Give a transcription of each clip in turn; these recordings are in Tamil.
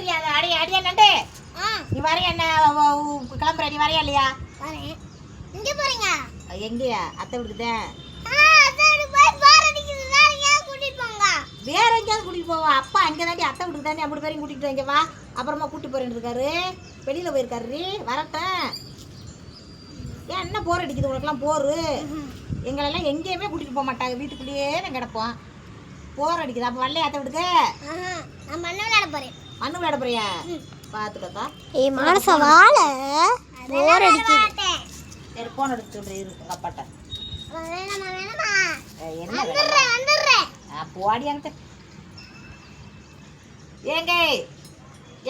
முடியாது. அடியா நண்டு நீ வரையா? என்ன கிளம்புற? நீ வரையா இல்லையா? இங்க போறீங்க? எங்கயா? அத்தை விடுக்குதேன். வேற எங்கேயாவது கூட்டிட்டு போவா? அப்பா அங்கே தாண்டி அத்தை விட்டுக்கு தாண்டி அப்படி பேரையும் கூட்டிகிட்டு வைங்க வா. அப்புறமா கூட்டி போறேன்னு இருக்காரு, வெளியில் போயிருக்காரு. வரட்டேன். ஏன் என்ன போர் அடிக்குது உனக்குலாம்? போரு எங்களெல்லாம் எங்கேயுமே கூட்டிகிட்டு போக மாட்டாங்க, வீட்டுக்குள்ளேயே தான் கிடப்போம். போர் அடிக்குது. அப்போ வரலையா அத்தை விட்டுக்கு? மண்ணு விளையாட போறேன். மண்ணு விளையாட போறியா? பார்த்துக்கா. ஏய் மானசா வாழ போர் அடிக்குது. சரி போன் எடுத்து சொல்றேன் இருக்கு அப்பாட்ட. என்ன போடியாங்க?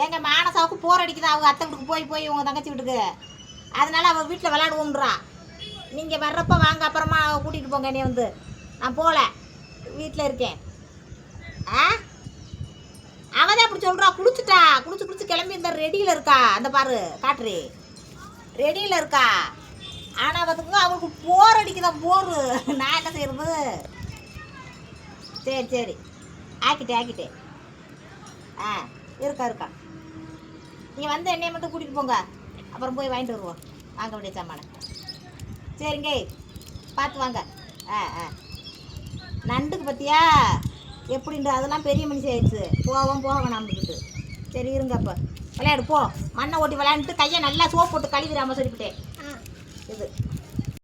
ஏங்க மானசாவுக்கு போர் அடிக்குது. அவங்க அத்தை வீட்டுக்கு போய் போய் உங்க தங்கச்சி வீட்டுக்கு. அதனால அவள் வீட்டில் விளையாடுவோம்ன்றா. நீங்கள் வர்றப்ப வாங்க, அப்புறமா கூட்டிகிட்டு போங்க. என்னை வந்து நான் போகல, வீட்டில் இருக்கேன். அவதான் அப்படி சொல்கிறா. குளிச்சுட்டா, குளிச்சு கிளம்பி இந்த ரெடியில் இருக்கா. அந்த பாரு காட்டுறி ரெடியில் இருக்கா. ஆனால் பார்த்துக்கோங்க, அவளுக்கு போர் அடிக்குதான். போர் நான் என்ன செய்யறது? சரி ஆக்கிட்டேன். இருக்கா நீங்கள் வந்து என்னையை மட்டும் கூட்டிகிட்டு போங்க, அப்புறம் போய் வாங்கிட்டு வருவோம். வாங்க வேண்டிய சாமான. சரிங்க, பார்த்து வாங்க. நண்டுக்கு பார்த்தியா எப்படின்ற? அதெல்லாம் பெரிய மனுஷன் ஆயிடுச்சு. போவோம் நம்மக்கிட்டு. சரி இருங்க, அப்போ விளையாடு போ. மண்ணை ஓட்டி விளையாண்டுட்டு கையை நல்லா சோப்பு போட்டு கழுவிடாமல் சொல்லிவிட்டேன். இது